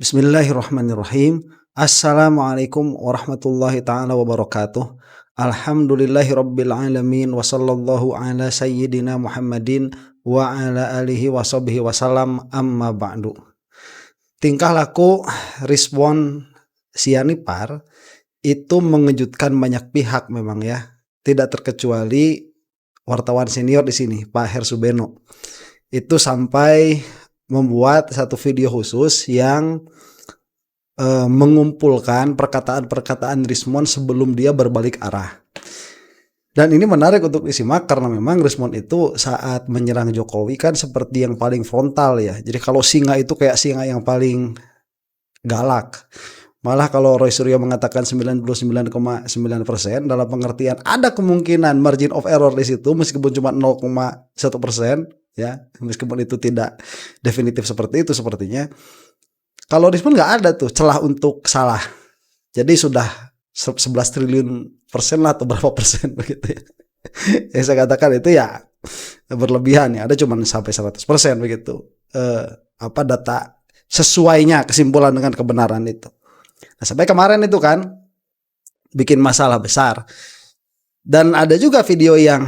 Bismillahirrahmanirrahim. Assalamualaikum warahmatullahi ta'ala wabarakatuh. Alhamdulillahirabbil alamin wa sallallahu ala sayyidina Muhammadin wa ala alihi wa sahbihi wasallam, amma ba'du. Tingkah laku Rizwan Sianipar itu mengejutkan banyak pihak memang ya. Tidak terkecuali wartawan senior di sini, Pak Hersubeno. Itu sampai membuat satu video khusus yang mengumpulkan perkataan-perkataan Rizwan sebelum dia berbalik arah. Dan ini menarik untuk disimak karena memang Rizwan itu saat menyerang Jokowi kan seperti yang paling frontal ya. Jadi kalau singa itu kayak singa yang paling galak. Malah kalau Roy Suryo mengatakan 99,9% dalam pengertian ada kemungkinan margin of error di situ meskipun cuma 0,1%. Ya, meskipun itu tidak definitif seperti itu sepertinya. Kalau Rizwan nggak ada tuh celah untuk salah. Jadi sudah 11 triliun persen lah atau berapa persen begitu ya. Yang saya katakan itu ya berlebihan ya. Ada cuma sampai 100% begitu. Data sesuainya kesimpulan dengan kebenaran itu. Nah, sampai kemarin itu kan bikin masalah besar. Dan ada juga video yang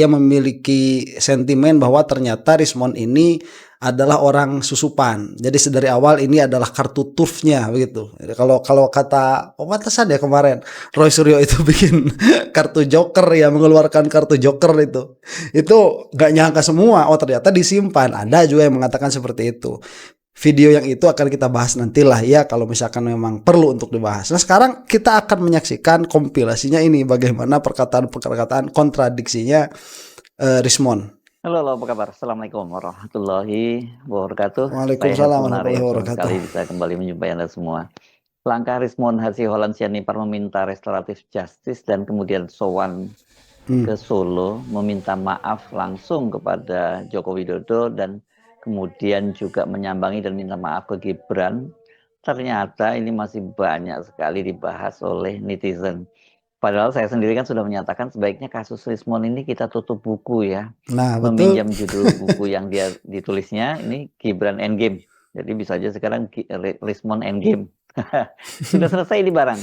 memiliki sentimen bahwa ternyata Rizwan ini adalah orang susupan. Jadi sedari awal ini adalah kartu turfnya begitu. Jadi kalau kata pantesan ya kemarin Roy Suryo itu bikin kartu joker ya, mengeluarkan kartu joker itu. Itu gak nyangka semua. Oh ternyata disimpan. Ada juga yang mengatakan seperti itu. Video yang itu akan kita bahas nantilah ya kalau misalkan memang perlu untuk dibahas. Nah sekarang kita akan menyaksikan kompilasinya ini bagaimana perkataan-perkataan kontradiksinya Rizwan. Halo, apa kabar? Assalamualaikum warahmatullahi wabarakatuh. Waalaikumsalam warahmatullahi wabarakatuh. Sekali bisa kembali menjumpai Anda semua. Langkah Rizwan Hasyiholan Sianipar meminta restoratif justice dan kemudian sowan ke Solo meminta maaf langsung kepada Joko Widodo dan kemudian juga menyambangi dan minta maaf ke Gibran, ternyata ini masih banyak sekali dibahas oleh netizen. Padahal saya sendiri kan sudah menyatakan sebaiknya kasus Rizwan ini kita tutup buku ya. Nah, meminjam judul buku yang dia ditulisnya, ini Gibran Endgame. Jadi bisa aja sekarang Rizwan Endgame. Sudah selesai di barang.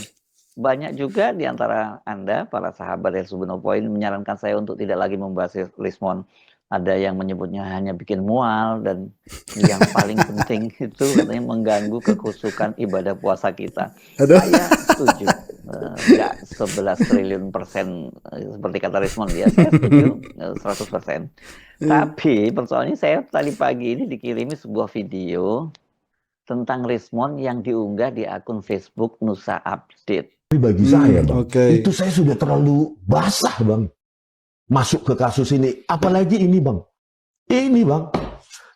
Banyak juga di antara Anda, para sahabat Hersubeno Point, menyarankan saya untuk tidak lagi membahas Rizwan. Ada yang menyebutnya hanya bikin mual dan yang paling penting itu katanya mengganggu kekhusyukan ibadah puasa kita. Saya setuju. Enggak 11 triliun persen seperti kata Rizwan dia, saya setuju 100%. Tapi persoalannya saya tadi pagi ini dikirimi sebuah video tentang Rizwan yang diunggah di akun Facebook Nusa Update. Bagi saya bang, itu saya sudah terlalu basah bang masuk ke kasus ini, apalagi ini bang.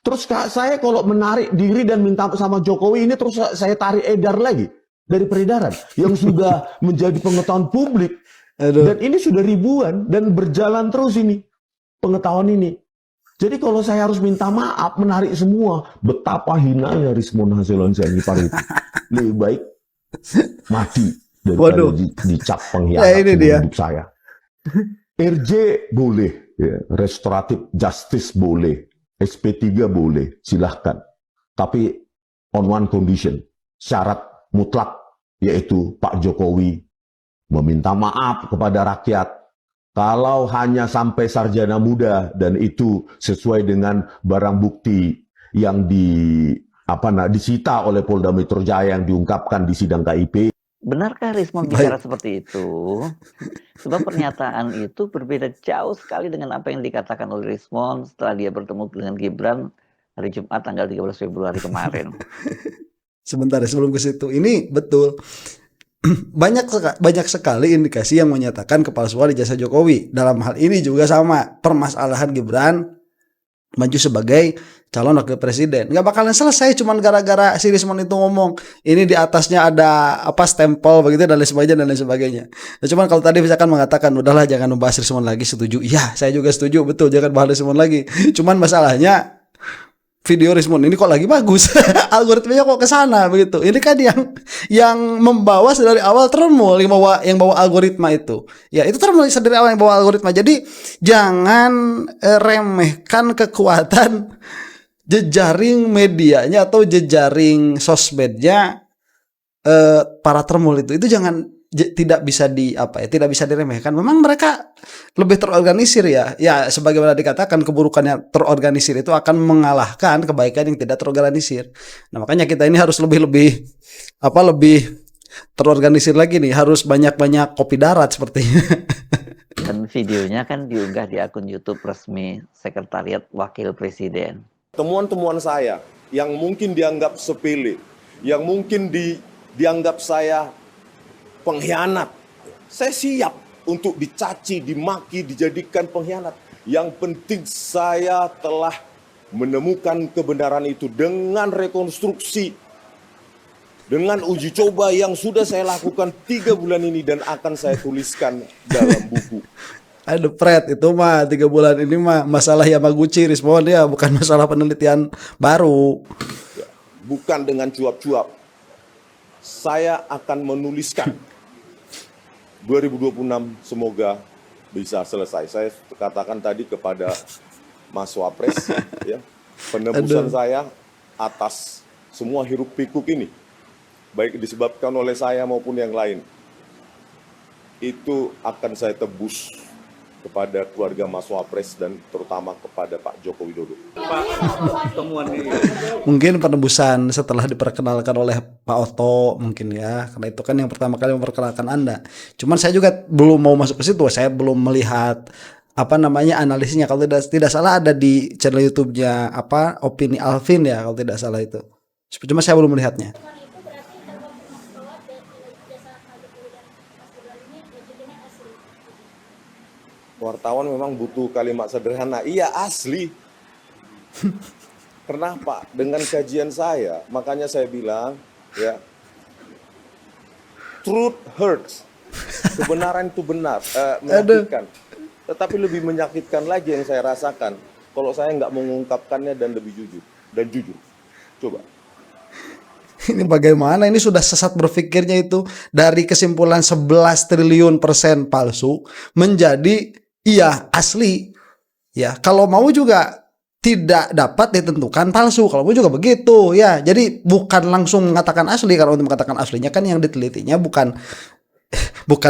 Terus saya kalau menarik diri dan minta sama Jokowi ini terus saya tarik edar lagi dari peredaran yang sudah menjadi pengetahuan publik. Dan ini sudah ribuan dan berjalan terus ini pengetahuan ini. Jadi kalau saya harus minta maaf menarik semua, betapa hinanya Rizwan Hasyiholan Sianipar itu. Lebih baik mati daripada dicap pengkhianat hidup saya. RJ boleh, ya. Restoratif justice boleh, SP3 boleh, silahkan. Tapi on one condition, syarat mutlak, yaitu Pak Jokowi meminta maaf kepada rakyat. Kalau hanya sampai sarjana muda dan itu sesuai dengan barang bukti yang disita oleh Polda Metro Jaya yang diungkapkan di sidang KIP. Benarkah Rizwan bicara seperti itu? Sebab pernyataan itu berbeda jauh sekali dengan apa yang dikatakan oleh Rizwan setelah dia bertemu dengan Gibran hari Jumat tanggal 13 Februari kemarin. Sebentar sebelum ke situ. Ini betul. Banyak sekali indikasi yang menyatakan kepalsuan ijazah Jokowi. Dalam hal ini juga sama. Permasalahan Gibran maju sebagai calon wakil presiden nggak bakalan selesai cuman gara-gara si Rizwan itu ngomong ini di atasnya ada stempel begitu dan lain sebagainya. Nah, cuman kalau tadi misalkan mengatakan udahlah jangan membahas Rizwan lagi, setuju. Ya saya juga setuju, betul jangan bahas Rizwan lagi. Cuman masalahnya video Rizwan ini kok lagi bagus. Algoritmanya kok ke sana begitu. Ini kan yang membawa dari awal termul yang bawa algoritma itu. Ya, itu termul dari awal yang bawa algoritma. Jadi jangan remehkan kekuatan jejaring medianya atau jejaring sosmednya para termul itu jangan tidak bisa tidak bisa diremehkan. Memang mereka lebih terorganisir ya. Ya sebagaimana dikatakan keburukan yang terorganisir itu akan mengalahkan kebaikan yang tidak terorganisir. Nah, makanya kita ini harus lebih terorganisir lagi nih, harus banyak-banyak kopi darat sepertinya. Dan videonya kan diunggah di akun YouTube resmi Sekretariat Wakil Presiden. Temuan-temuan saya yang mungkin dianggap sepele, yang mungkin dianggap saya pengkhianat, saya siap untuk dicaci, dimaki, dijadikan pengkhianat. Yang penting saya telah menemukan kebenaran itu dengan rekonstruksi, dengan uji coba yang sudah saya lakukan 3 bulan ini dan akan saya tuliskan dalam buku. Aduh Pret, itu mah 3 bulan ini mah masalah Yamaguchi Rismon ya, bukan masalah penelitian baru. Bukan dengan cuap-cuap. Saya akan menuliskan 2026 semoga bisa selesai. Saya katakan tadi kepada Mas Wapres, ya, penebusan saya atas semua hiruk pikuk ini, baik disebabkan oleh saya maupun yang lain, itu akan saya tebus kepada keluarga Mas Wapres dan terutama kepada Pak Joko Widodo. Mungkin penebusan setelah diperkenalkan oleh Pak Oto mungkin ya, karena itu kan yang pertama kali memperkenalkan Anda. Cuman saya juga belum mau masuk ke situ, saya belum melihat analisisnya. Kalau tidak salah ada di channel YouTube-nya Opini Alvin ya, kalau tidak salah itu. Cuma saya belum melihatnya. Wartawan memang butuh kalimat sederhana. Iya, asli. Kenapa? Dengan kajian saya, makanya saya bilang, ya, truth hurts. Kebenaran itu benar, menyakitkan. Tetapi lebih menyakitkan lagi yang saya rasakan kalau saya nggak mengungkapkannya dan lebih jujur. Coba. Ini bagaimana? Ini sudah sesat berpikirnya itu, dari kesimpulan 11 triliun % palsu menjadi iya asli. Ya, kalau mau juga tidak dapat ditentukan palsu. Kalau mau juga begitu ya. Jadi bukan langsung mengatakan asli, karena untuk mengatakan aslinya kan yang ditelitinya bukan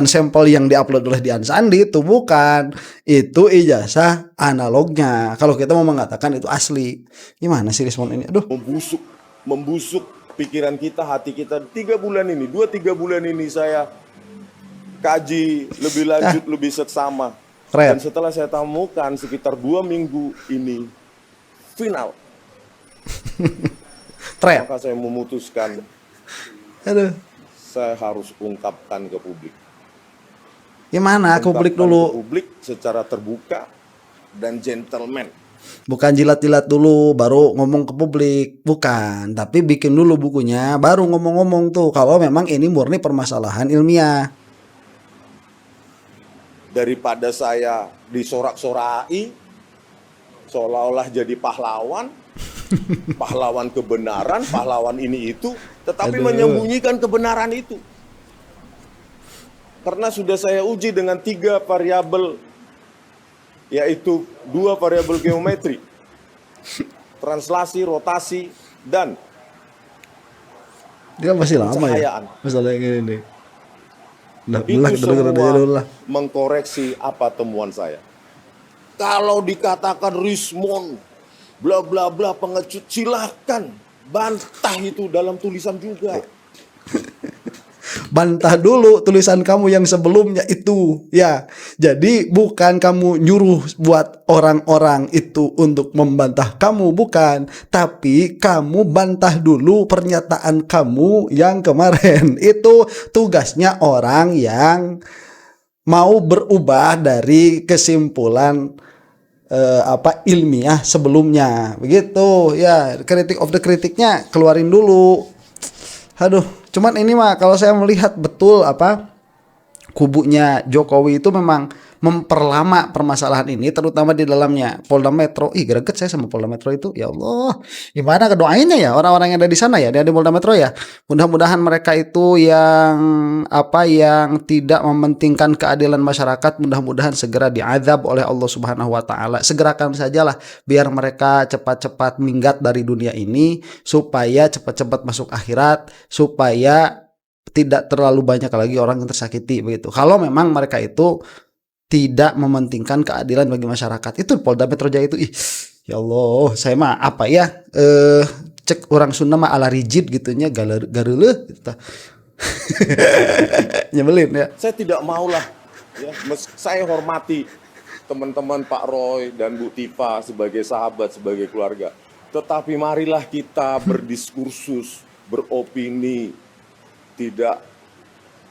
sampel yang diupload oleh Dian Sandi, itu bukan. Itu ijazah analognya. Kalau kita mau mengatakan itu asli. Gimana sih Rismon ini? Aduh. Membusuk pikiran kita, hati kita 3 bulan ini, 2-3 bulan ini saya kaji lebih lanjut, lebih seksama. Dan setelah saya temukan sekitar 2 minggu ini final, maka saya memutuskan saya harus ungkapkan ke publik. Gimana? Publik dulu. Ke publik secara terbuka dan gentleman. Bukan jilat-jilat dulu baru ngomong ke publik, bukan. Tapi bikin dulu bukunya, baru ngomong-ngomong tuh. Kalau memang ini murni permasalahan ilmiah. Daripada saya disorak-sorai, seolah-olah jadi pahlawan kebenaran, pahlawan ini itu, tetapi menyembunyikan kebenaran itu. Karena sudah saya uji dengan 3 variabel, yaitu 2 variabel geometri, translasi, rotasi, dan dia masih lama ya masalah yang ini nih. Itu semua mengkoreksi apa temuan saya. Kalau dikatakan Rismon bla bla bla pengecut, silahkan bantah itu dalam tulisan juga. Bantah dulu tulisan kamu yang sebelumnya itu ya. Jadi bukan kamu nyuruh buat orang-orang itu untuk membantah kamu, bukan. Tapi kamu bantah dulu pernyataan kamu yang kemarin. Itu tugasnya orang yang mau berubah dari kesimpulan ilmiah sebelumnya. Begitu ya, kritik of the kritiknya keluarin dulu. Aduh, cuman ini mah kalau saya melihat betul kubunya Jokowi itu memang memperlama permasalahan ini, terutama di dalamnya Polda Metro. Ih, greget saya sama Polda Metro itu. Ya Allah, gimana kedoainnya ya orang-orang yang ada di sana ya, di Polda Metro ya. Mudah-mudahan mereka itu yang tidak mementingkan keadilan masyarakat, mudah-mudahan segera diazab oleh Allah Subhanahu wa taala. Segerakan sajalah biar mereka cepat-cepat minggat dari dunia ini supaya cepat-cepat masuk akhirat, supaya tidak terlalu banyak lagi orang yang tersakiti begitu. Kalau memang mereka itu tidak mementingkan keadilan bagi masyarakat. Itu Polda Metro Jaya itu, ya Allah, saya mah cek orang Sunda mah ala rigid gitunya, gareuleuh gitu. Nyebelin ya. Saya tidak maulah, ya, saya hormati teman-teman Pak Roy dan Bu Tifa sebagai sahabat, sebagai keluarga. Tetapi marilah kita berdiskursus, beropini, tidak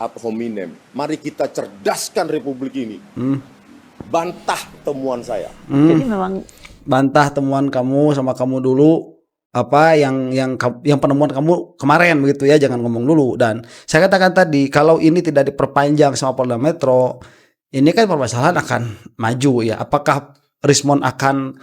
ad hominem. Mari kita cerdaskan Republik ini. Bantah temuan saya. Jadi memang bantah temuan kamu sama kamu dulu, yang penemuan kamu kemarin begitu ya, jangan ngomong dulu. Dan saya katakan tadi, kalau ini tidak diperpanjang sama Polda Metro, ini kan permasalahan akan maju ya. Apakah Rismon akan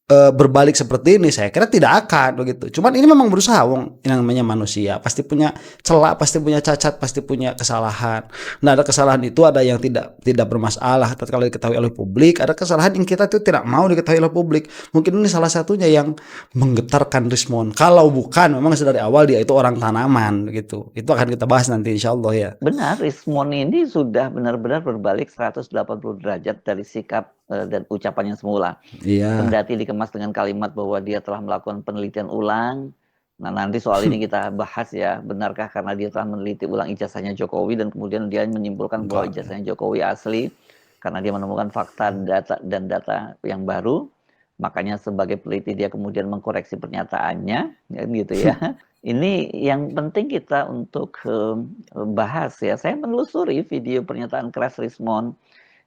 berbalik seperti ini? Saya kira tidak akan begitu. Cuman ini memang berusaha, wong yang namanya manusia pasti punya celah, pasti punya cacat, pasti punya kesalahan. Nah, ada kesalahan itu ada yang tidak bermasalah kalau diketahui oleh publik, ada kesalahan yang kita itu tidak mau diketahui oleh publik. Mungkin ini salah satunya yang menggetarkan Rismon. Kalau bukan memang dari awal dia itu orang tanaman gitu. Itu akan kita bahas nanti insyaallah ya. benar, Rismon ini sudah benar-benar berbalik 180 derajat dari sikap dan ucapannya semula. Iya. Kendati dikemas dengan kalimat bahwa dia telah melakukan penelitian ulang. Nah, nanti soal ini kita bahas ya, benarkah karena dia telah meneliti ulang ijazahnya Jokowi dan kemudian dia menyimpulkan bahwa ijazahnya Jokowi asli karena dia menemukan fakta dan data yang baru. Makanya sebagai peneliti dia kemudian mengkoreksi pernyataannya, gitu ya. Ini yang penting kita untuk bahas ya. Saya menelusuri video pernyataan keras Rismon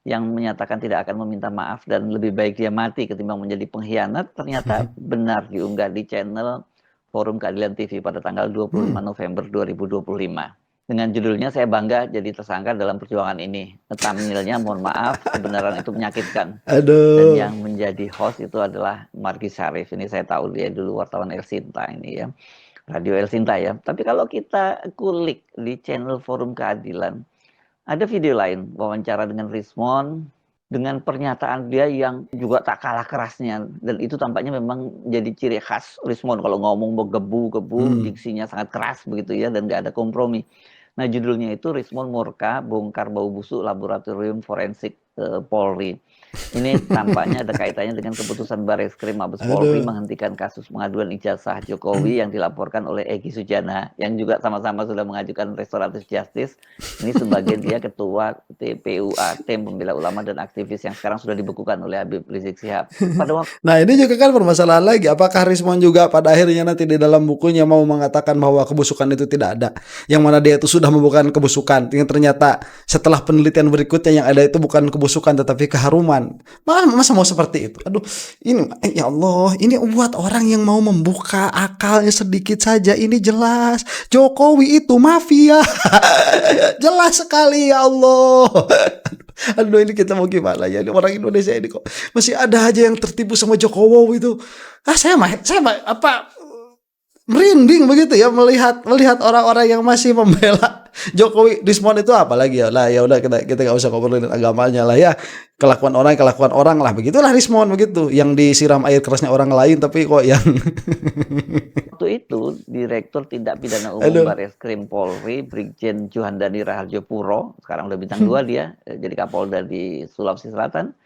yang menyatakan tidak akan meminta maaf dan lebih baik dia mati ketimbang menjadi pengkhianat, ternyata benar diunggah di channel Forum Keadilan TV pada tanggal 25 November 2025. Dengan judulnya "Saya Bangga Jadi Tersangka Dalam Perjuangan Ini". Thumbnailnya, mohon maaf, kebenaran itu menyakitkan. Dan yang menjadi host itu adalah Margi Syarif. Ini saya tahu dia dulu wartawan El Sinta ini ya. Radio El Sinta ya. Tapi kalau kita kulik di channel Forum Keadilan, ada video lain, wawancara dengan Rismon, dengan pernyataan dia yang juga tak kalah kerasnya. Dan itu tampaknya memang jadi ciri khas Rismon. Kalau ngomong bergebu-gebu, diksinya sangat keras begitu ya, dan gak ada kompromi. Nah, judulnya itu Rismon Murka, Bongkar Bau Busuk Laboratorium Forensik Polri. Ini tampaknya ada kaitannya dengan keputusan Bareskrim Mabes Polri menghentikan kasus pengaduan ijazah Jokowi yang dilaporkan oleh Egy Sujana, yang juga sama-sama sudah mengajukan restoratif justice. Ini sebagai dia ketua TPUA, Tim Pembela Ulama dan Aktivis, yang sekarang sudah dibekukan oleh Habib Rizik Syihab. Nah, ini juga kan permasalahan lagi. Apakah Rismon juga pada akhirnya nanti di dalam bukunya mau mengatakan bahwa kebusukan itu tidak ada? Yang mana dia itu sudah membukan kebusukan, yang ternyata setelah penelitian berikutnya yang ada itu bukan kebusukan tetapi keharuman. Masa mau seperti itu? Aduh, ini ya Allah, ini buat orang yang mau membuka akalnya sedikit saja. Ini jelas Jokowi itu mafia. Jelas sekali ya Allah. Aduh, ini kita mau gimana ya? Ini orang Indonesia ini kok masih ada aja yang tertipu sama Jokowi itu. Saya merinding begitu ya melihat orang-orang yang masih membela Jokowi. Rismon itu apa lagi ya? Lah ya udah kita enggak usah ngobrolin agamanya lah ya. Kelakuan orang lah, begitulah Rismon begitu. Yang disiram air kerasnya orang lain tapi kok yang waktu itu Direktur Tindak Pidana Umum Bareskrim Polri, Brigjen Juhandani Raharjo Puro, sekarang udah bintang 2 dia, jadi Kapolda di Sulawesi Selatan,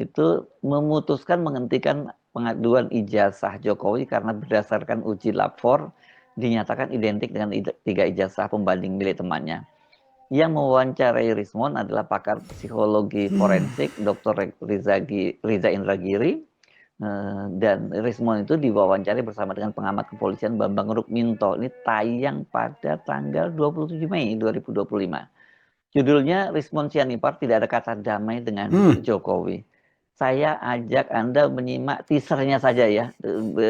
itu memutuskan menghentikan pengaduan ijazah Jokowi karena berdasarkan uji lapor dinyatakan identik dengan 3 ijazah pembanding milik temannya. Yang mewawancarai Rismon adalah pakar psikologi forensik Dr. Riza Indragiri, dan Rismon itu diwawancari bersama dengan pengamat kepolisian Bambang Rukminto. Ini tayang pada tanggal 27 Mei 2025. Judulnya Rismon Sianipar Tidak Ada Kata Damai Dengan Jokowi. Saya ajak Anda menyimak teasernya saja ya.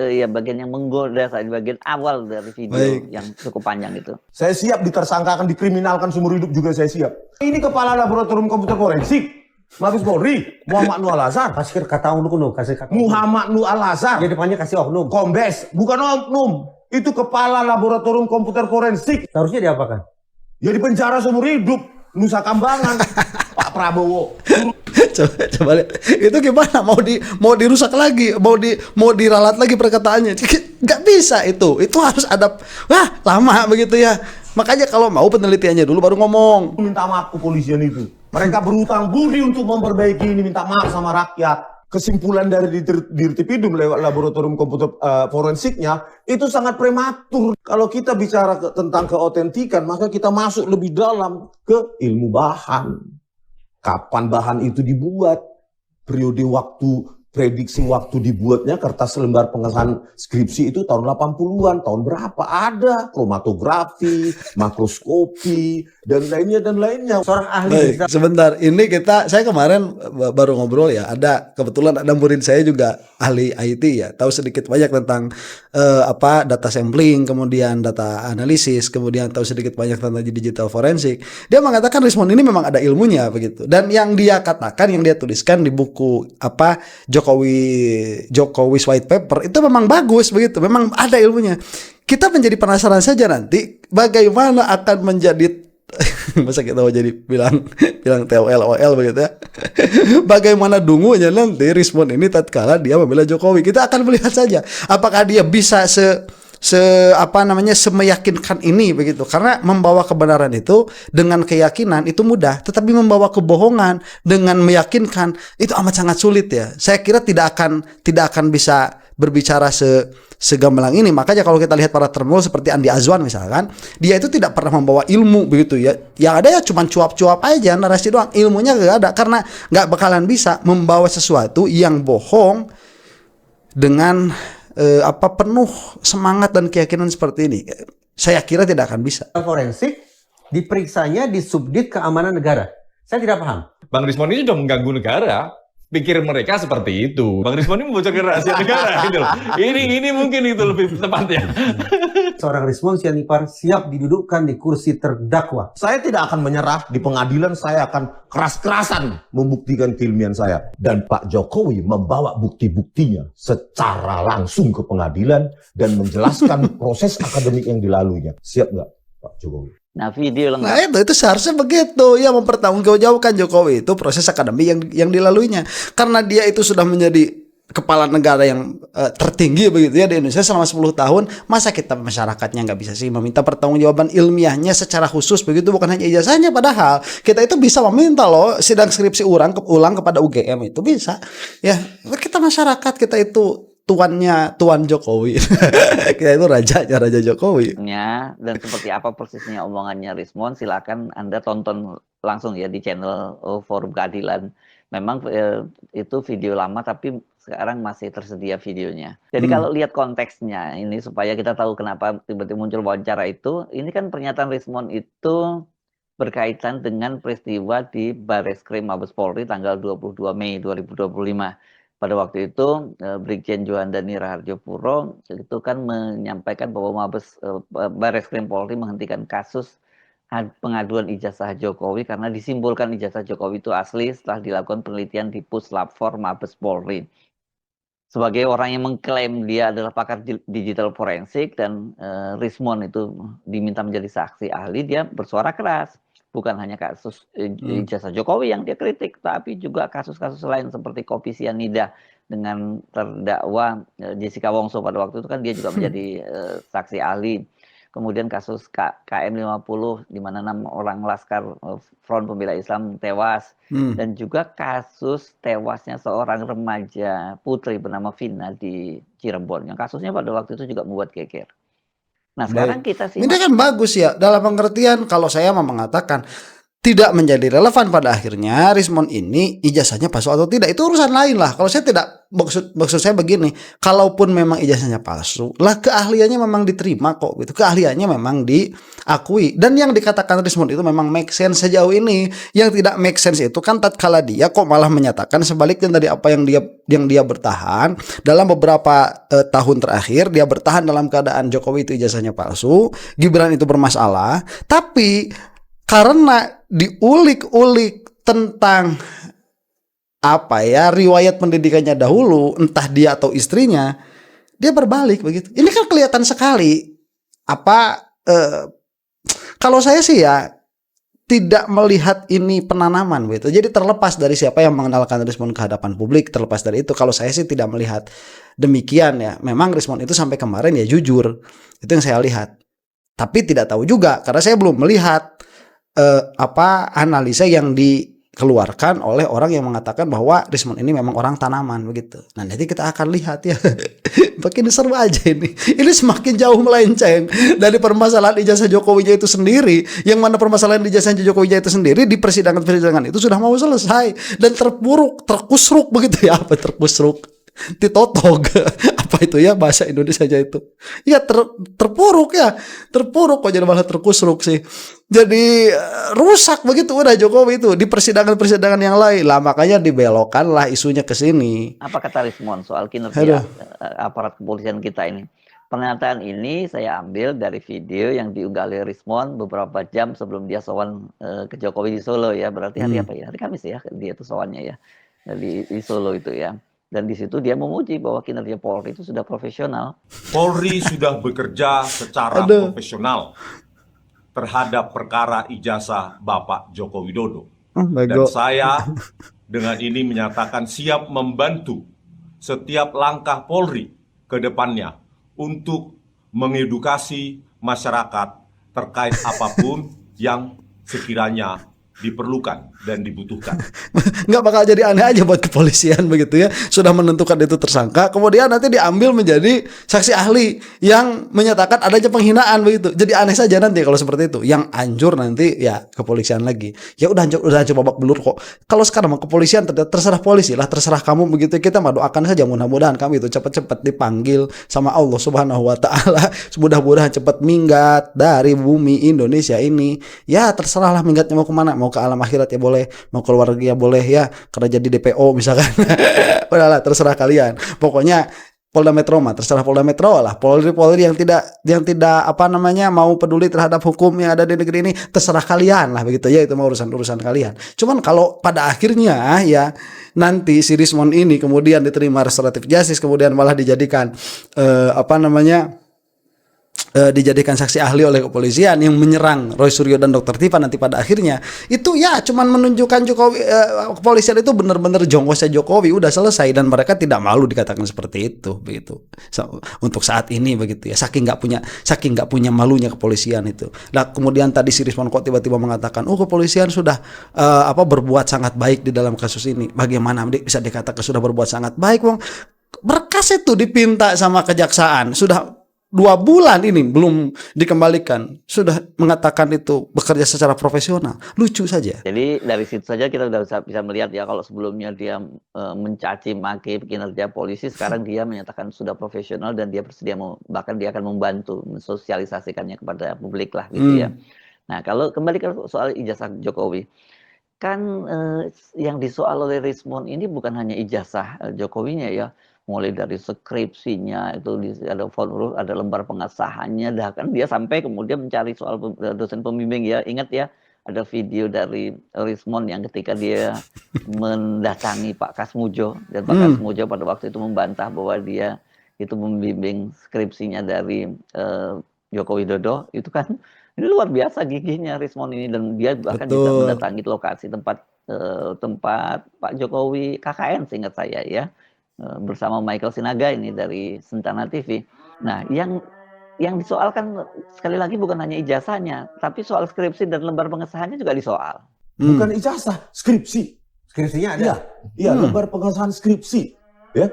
Ya, bagian yang menggoda saja, bagian awal dari video yang cukup panjang itu. Saya siap ditersangkakan, dikriminalkan seumur hidup juga saya siap. Ini kepala laboratorium komputer forensik. Mabes Polri, Muhammad Nur Al-Azhar. Kasih kata oknum, kasih kata oknum. Muhammad Nur Al-Azhar. Ya depannya kasih oknum. Kombes, bukan oknum. Itu kepala laboratorium komputer forensik. Seharusnya diapakan? Ya di penjara seumur hidup. Nusa Kambangan. Pak Prabowo. Coba lihat. Itu gimana? Mau dirusak lagi, mau diralat lagi perkataannya. Nggak bisa itu. Itu harus ada. Wah, lama begitu ya. Makanya kalau mau penelitiannya dulu baru ngomong. Minta maaf kepolisian itu. Mereka berutang budi untuk memperbaiki ini, minta maaf sama rakyat. Kesimpulan dari Dirtipidum lewat laboratorium komputer forensiknya itu sangat prematur. Kalau kita bicara tentang keotentikan, maka kita masuk lebih dalam ke ilmu bahan. Kapan bahan itu dibuat? Periode waktu, prediksi waktu dibuatnya kertas lembar pengesahan skripsi itu tahun 80-an. Tahun berapa? Ada kromatografi, makroskopi, dan lainnya. Seorang ahli. Baik, sebentar. Ini saya kemarin baru ngobrol ya. Kebetulan ada murid saya juga ahli IT ya. Tahu sedikit banyak tentang data sampling, kemudian data analisis, kemudian tahu sedikit banyak tentang digital forensik. Dia mengatakan Rismond ini memang ada ilmunya begitu. Dan yang dia katakan, yang dia tuliskan di buku Jokowi's White Paper itu memang bagus begitu. Memang ada ilmunya. Kita menjadi penasaran saja nanti bagaimana akan menjadi masa kita mau jadi bilang TOL begitu ya. Bagaimana dungunya nanti Rismond ini tatkala dia membela Jokowi. Kita akan melihat saja apakah dia bisa semeyakinkan ini begitu. Karena membawa kebenaran itu dengan keyakinan itu mudah, tetapi membawa kebohongan dengan meyakinkan itu amat sangat sulit ya. Saya kira tidak akan bisa berbicara segamblang ini. Makanya kalau kita lihat para termul seperti Andi Azwan misalkan, dia itu tidak pernah membawa ilmu begitu ya. Yang ada ya cuma cuap-cuap aja, narasi doang. Ilmunya gak ada karena gak bakalan bisa membawa sesuatu yang bohong dengan penuh semangat dan keyakinan seperti ini. Saya kira tidak akan bisa. Forensik diperiksanya di Subdit Keamanan Negara. Saya tidak paham. Bang Rismond ini sudah mengganggu negara. Pikir mereka seperti itu. Bang Rismond ini membocorkan rahasia negara gitu. Ini mungkin itu lebih tepatnya. Seorang Rismond Sianipar siap didudukkan di kursi terdakwa. Saya tidak akan menyerah di pengadilan, saya akan keras-kerasan membuktikan keilmuan saya. Dan Pak Jokowi membawa bukti-buktinya secara langsung ke pengadilan dan menjelaskan proses akademik yang dilaluinya. Siap nggak Pak Jokowi? Nah, video lengkap. Nah itu seharusnya begitu ya, mempertanggungjawabkan Jokowi itu proses akademik yang dilaluinya. Karena dia itu sudah menjadi kepala negara yang tertinggi begitu ya di Indonesia selama 10 tahun. Masa kita masyarakatnya nggak bisa sih meminta pertanggungjawaban ilmiahnya secara khusus begitu, bukan hanya ijazahnya. Padahal kita itu bisa meminta loh sidang skripsi ulang kepada UGM itu bisa. Ya kita masyarakat, kita itu Tuan Jokowi. Kita itu Raja Jokowi. Dan seperti apa persisnya omongannya Rismond, silakan Anda tonton langsung ya di channel Forum Keadilan. Memang itu video lama tapi sekarang masih tersedia videonya. Jadi kalau lihat konteksnya ini supaya kita tahu kenapa tiba-tiba muncul wawancara itu, ini kan pernyataan Rismond itu berkaitan dengan peristiwa di Barreskrim Mabes Polri tanggal 22 Mei 2025. Pada waktu itu Brigjen Johandani Rahardjopuro itu kan menyampaikan bahwa Barreskrim Polri menghentikan kasus pengaduan ijazah Jokowi karena disimpulkan ijazah Jokowi itu asli setelah dilakukan penelitian di Puslap 4 Mabes Polri. Sebagai orang yang mengklaim dia adalah pakar digital forensik dan Rismond itu diminta menjadi saksi ahli, dia bersuara keras. Bukan hanya kasus ijazah Jokowi yang dia kritik, tapi juga kasus-kasus lain seperti kopi sianida dengan terdakwa Jessica Wongso pada waktu itu kan dia juga menjadi saksi ahli. Kemudian kasus KM50 di mana 6 orang laskar Front Pembela Islam tewas dan juga kasus tewasnya seorang remaja putri bernama Vina di Cirebon. Yang kasusnya pada waktu itu juga membuat geger. Nah sekarang kita sih ini kan bagus ya, dalam pengertian kalau saya mau mengatakan tidak menjadi relevan pada akhirnya Rismond ini ijazahnya palsu atau tidak, itu urusan lain lah. Kalau saya tidak maksud saya begini, kalaupun memang ijazahnya palsu lah, keahliannya memang diterima kok gitu, keahliannya memang diakui, dan yang dikatakan Rismond itu memang make sense sejauh ini. Yang tidak make sense itu kan tatkala dia kok malah menyatakan sebaliknya dari apa yang dia bertahan dalam beberapa tahun terakhir. Dia bertahan dalam keadaan Jokowi itu ijazahnya palsu, Gibran itu bermasalah, tapi karena diulik-ulik tentang riwayat pendidikannya dahulu, entah dia atau istrinya, dia berbalik begitu. Ini kan kelihatan sekali. Kalau saya sih ya tidak melihat ini penanaman begitu. Jadi terlepas dari siapa yang mengenalkan Rismond ke hadapan publik, terlepas dari itu, kalau saya sih tidak melihat demikian ya. Memang Rismond itu sampai kemarin ya jujur, itu yang saya lihat. Tapi tidak tahu juga karena saya belum melihat analisa yang dikeluarkan oleh orang yang mengatakan bahwa Rismond ini memang orang tanaman begitu. Nah nanti kita akan lihat ya. Makin seru aja ini. Ini semakin jauh melenceng dari permasalahan ijazah Jokowinya itu sendiri. Yang mana permasalahan ijazah Jokowinya itu sendiri di persidangan itu sudah mau selesai dan terkusruk begitu ya. Apa terkusruk? Ditotog. Apa itu ya bahasa Indonesia aja itu? Ya terpuruk kok jadi malah terkusruk sih. Jadi rusak begitu udah Jokowi itu di persidangan yang lain lah, makanya dibelokkan lah isunya ke sini. Apa kata Rismond soal kinerja aparat kepolisian kita ini? Pernyataan ini saya ambil dari video yang diunggah oleh Rismond beberapa jam sebelum dia sowan ke Jokowi di Solo ya. Berarti hari apa ya? Hari Kamis ya dia itu sowannya ya. Di Solo itu ya. Dan di situ dia memuji bahwa kinerja Polri itu sudah profesional. Polri sudah bekerja secara profesional terhadap perkara ijazah Bapak Joko Widodo. Dan saya dengan ini menyatakan siap membantu setiap langkah Polri ke depannya untuk mengedukasi masyarakat terkait apapun yang sekiranya diperlukan dan dibutuhkan. Nggak bakal jadi aneh aja buat kepolisian begitu ya. Sudah menentukan itu tersangka, kemudian nanti diambil menjadi saksi ahli yang menyatakan adanya penghinaan begitu. Jadi aneh saja nanti kalau seperti itu. Yang anjur nanti ya kepolisian lagi. Ya udah hancur babak belur kok. Kalau sekarang kepolisian terserah polisi lah, terserah kamu begitu. Kita mah doakan saja mudah-mudahan kamu itu cepat-cepat dipanggil sama Allah Subhanahu wa taala. Mudah-mudahan cepat minggat dari bumi Indonesia ini. Ya terserahlah minggatnya mau kemana, mau ke alam akhirat ya boleh, mau keluar ya boleh ya, karena jadi DPO misalkan. Udahlah terserah kalian. Pokoknya Polda Metro mah terserah Polda Metro lah. Polri yang tidak mau peduli terhadap hukum yang ada di negeri ini, terserah kalian lah begitu ya, itu mah urusan kalian. Cuman kalau pada akhirnya ya nanti si Rismond ini kemudian diterima restoratif justice, kemudian malah dijadikan dijadikan saksi ahli oleh kepolisian yang menyerang Roy Suryo dan Dr. Tifa nanti pada akhirnya itu ya cuman menunjukkan Jokowi, kepolisian itu benar-benar jongkosnya Jokowi, udah selesai, dan mereka tidak malu dikatakan seperti itu begitu. Untuk saat ini begitu ya, saking nggak punya malunya kepolisian itu. Nah kemudian tadi si Rismond kok tiba-tiba mengatakan kepolisian sudah berbuat sangat baik di dalam kasus ini. Bagaimana bisa dikatakan sudah berbuat sangat baik, wong berkas itu dipinta sama kejaksaan sudah 2 bulan ini belum dikembalikan, sudah mengatakan itu bekerja secara profesional. Lucu saja. Jadi dari situ saja kita sudah bisa melihat ya, kalau sebelumnya dia mencaci maki kinerja polisi, sekarang dia menyatakan sudah profesional dan dia bersedia bahkan dia akan membantu mensosialisasikannya kepada publik lah gitu ya. Nah kalau kembali ke soal ijazah Jokowi, kan yang disoal oleh Rismond ini bukan hanya ijazah Jokowinya ya. Mulai dari skripsinya itu ada lembar pengesahannya, kan dia sampai kemudian mencari soal dosen pembimbing ya. Ingat ya, ada video dari Rismond yang ketika dia mendatangi Pak Kasmujo, dan Pak Kasmujo pada waktu itu membantah bahwa dia itu membimbing skripsinya dari Joko Widodo. Itu kan ini luar biasa gigihnya Rismond ini, dan dia bahkan juga mendatangi lokasi tempat Pak Jokowi KKN seingat saya ya, bersama Michael Sinaga ini dari Sentana TV. Nah, yang disoalkan sekali lagi bukan hanya ijazahnya, tapi soal skripsi dan lembar pengesahannya juga disoal. Bukan ijazah, skripsi. Skripsinya ada. Iya, lembar pengesahan skripsi. Ya,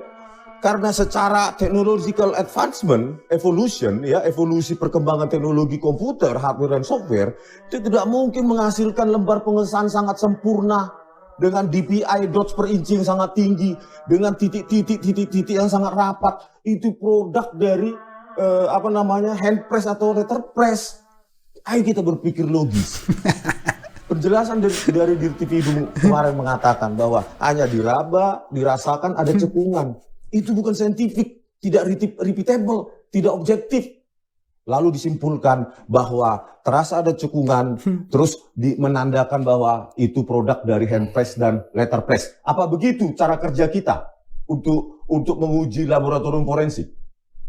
karena secara technological advancement, evolusi perkembangan teknologi komputer, hardware dan software, itu tidak mungkin menghasilkan lembar pengesahan sangat sempurna dengan DPI dots per inch yang sangat tinggi, dengan titik-titik yang sangat rapat. Itu produk dari hand press atau letter press. Ayo kita berpikir logis. Penjelasan dari Dirtiv kemarin mengatakan bahwa hanya diraba, dirasakan ada cekungan. Itu bukan saintifik, tidak repeatable, tidak objektif. lalu disimpulkan bahwa terasa ada cekungan, terus menandakan bahwa itu produk dari hand press dan letter press. Apa begitu cara kerja kita untuk menguji laboratorium forensik?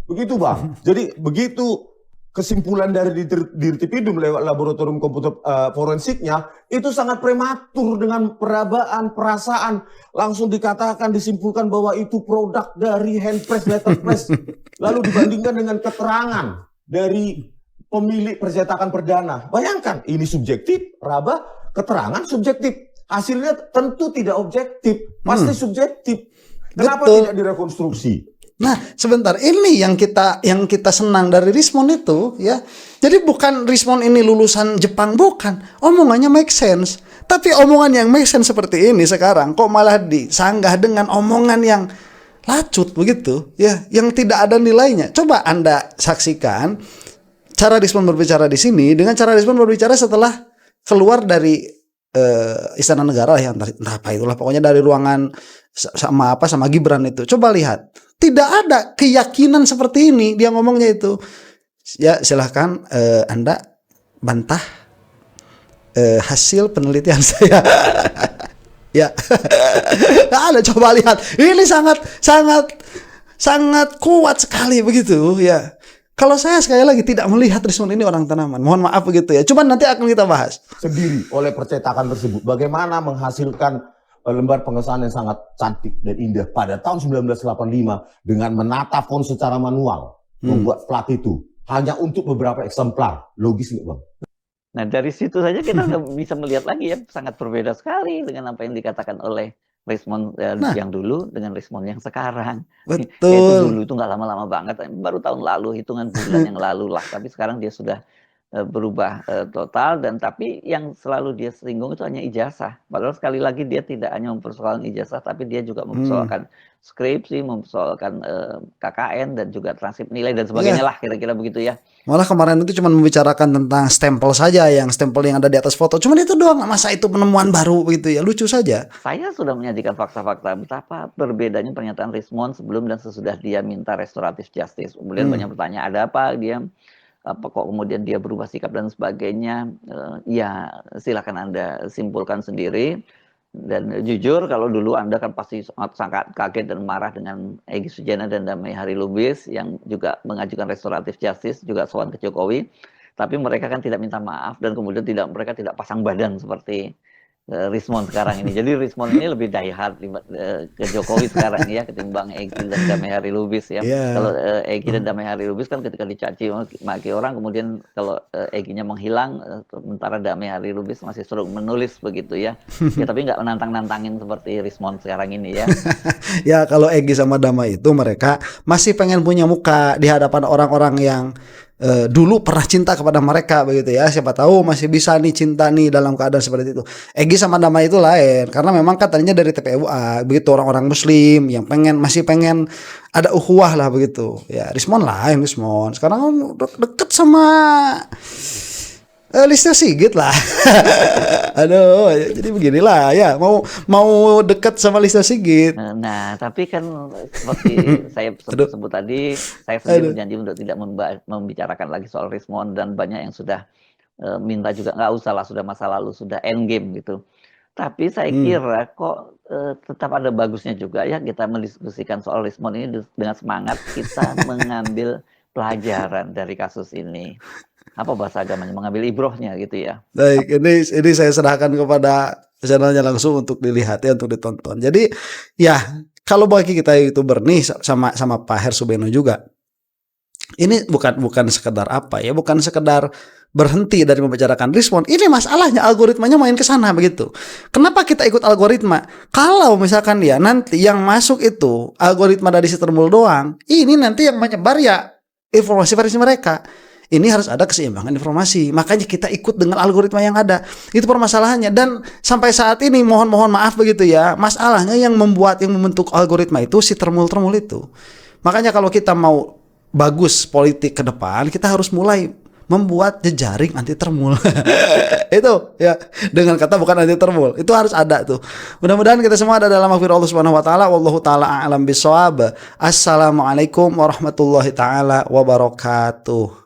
Begitu Bang. Jadi begitu kesimpulan dari Dirtipidum lewat laboratorium komputer forensiknya itu sangat prematur dengan perabaan, perasaan, langsung dikatakan, disimpulkan bahwa itu produk dari hand press, letter press, lalu dibandingkan dengan keterangan dari pemilik percetakan perdana. Bayangkan, ini subjektif, raba, keterangan subjektif, hasilnya tentu tidak objektif, pasti subjektif. Kenapa tidak direkonstruksi? Nah, sebentar, ini yang kita senang dari Rismond itu, ya. Jadi bukan Rismond ini lulusan Jepang, bukan. Omongannya make sense. Tapi omongan yang make sense seperti ini sekarang kok malah disanggah dengan omongan yang lacut begitu, ya, yang tidak ada nilainya. Coba Anda saksikan cara Rismond berbicara di sini dengan cara Rismond berbicara setelah keluar dari Istana Negara, ya, entah apa itulah, pokoknya dari ruangan sama Gibran itu. Coba lihat, tidak ada keyakinan seperti ini dia ngomongnya itu. Ya, silahkan Anda bantah hasil penelitian saya. Ya, ada, coba lihat, ini sangat kuat sekali begitu, ya. Kalau saya sekali lagi tidak melihat Rismond ini orang tanaman, mohon maaf begitu ya. Cuman nanti akan kita bahas sendiri oleh percetakan tersebut. Bagaimana menghasilkan lembar pengesahan yang sangat cantik dan indah pada tahun 1985 dengan menata font secara manual, membuat plat itu hanya untuk beberapa eksemplar. Logis nggak Bang? Nah, dari situ saja kita udah bisa melihat lagi ya, sangat berbeda sekali dengan apa yang dikatakan oleh Rismond yang dulu dengan Rismond yang sekarang. Betul. Itu dulu itu nggak lama-lama banget, baru tahun lalu, hitungan bulan yang lalu lah. Tapi sekarang dia sudah berubah total, dan tapi yang selalu dia singgung itu hanya ijazah. Padahal sekali lagi dia tidak hanya mempersoalkan ijazah, tapi dia juga mempersoalkan skripsi, mempersoalkan KKN dan juga transkrip nilai dan sebagainya lah, kira-kira begitu ya. Malah kemarin itu cuma membicarakan tentang stempel saja, yang stempel yang ada di atas foto. Cuman itu doang, masa itu penemuan baru begitu ya, lucu saja. Saya sudah menyajikan fakta-fakta betapa berbedanya pernyataan Rismond sebelum dan sesudah dia minta restoratif justice. Kemudian banyak pertanyaan, ada apa dia, apa kok kemudian dia berubah sikap dan sebagainya. Ya silakan Anda simpulkan sendiri. Dan jujur kalau dulu Anda kan pasti sangat kaget dan marah dengan Egy Sujana dan Damai Hari Lubis yang juga mengajukan restoratif justice, juga soal ke Jokowi. Tapi mereka kan tidak minta maaf dan kemudian mereka tidak pasang badan seperti Rismond sekarang ini. Jadi Rismond ini lebih die hard ke Jokowi sekarang ya ketimbang Egy dan Damai Hari Lubis ya. Kalau Egy dan Damai Hari Lubis kan ketika dicaci maki orang, kemudian kalau Egy-nya menghilang, sementara Damai Hari Lubis masih suruh menulis begitu ya. Ya tapi nggak menantang-nantangin seperti Rismond sekarang ini ya. Ya kalau Egy sama Damai itu mereka masih pengen punya muka di hadapan orang-orang yang dulu pernah cinta kepada mereka begitu ya. Siapa tahu masih bisa nih cinta nih dalam keadaan seperti itu. Egy sama Damai itu lain, karena memang katanya dari TPUA begitu, orang-orang muslim yang masih pengen ada ukhuwah lah begitu ya. Rismond lain, Rismond sekarang deket sama Listio Sigit lah. Aduh, jadi beginilah ya, mau dekat sama Listio Sigit. Nah, tapi kan seperti saya sebut tadi, saya sendiri berjanji untuk tidak membicarakan lagi soal Rismond, dan banyak yang sudah minta juga nggak usah lah, sudah masa lalu, sudah end game gitu. Tapi saya kira kok tetap ada bagusnya juga ya kita mendiskusikan soal Rismond ini dengan semangat kita mengambil pelajaran dari kasus ini. Apa bahasa agamanya, mengambil ibrohnya gitu ya. Baik, ini saya serahkan kepada channelnya langsung untuk dilihat ya, untuk ditonton. Jadi ya kalau bagi kita YouTuber nih sama Pak Hersubeno juga, ini bukan sekedar apa ya, bukan sekedar berhenti dari membicarakan Rismond. Ini masalahnya algoritmanya main ke sana begitu. Kenapa kita ikut algoritma? Kalau misalkan dia nanti yang masuk itu algoritma dari si Termul doang, ini nanti yang menyebar ya informasi versi mereka. Ini harus ada keseimbangan informasi. Makanya kita ikut dengan algoritma yang ada. Itu permasalahannya. Dan sampai saat ini mohon maaf begitu ya, masalahnya yang membentuk algoritma itu si Termul itu. Makanya kalau kita mau bagus politik ke depan, kita harus mulai membuat jejaring anti Termul. Itu ya, dengan kata bukan anti Termul. Itu harus ada tuh. Mudah-mudahan kita semua ada dalam maghfirah Allah Subhanahu wa taala. Wallahu taala a'lam bishawab. Assalamualaikum warahmatullahi taala wabarakatuh.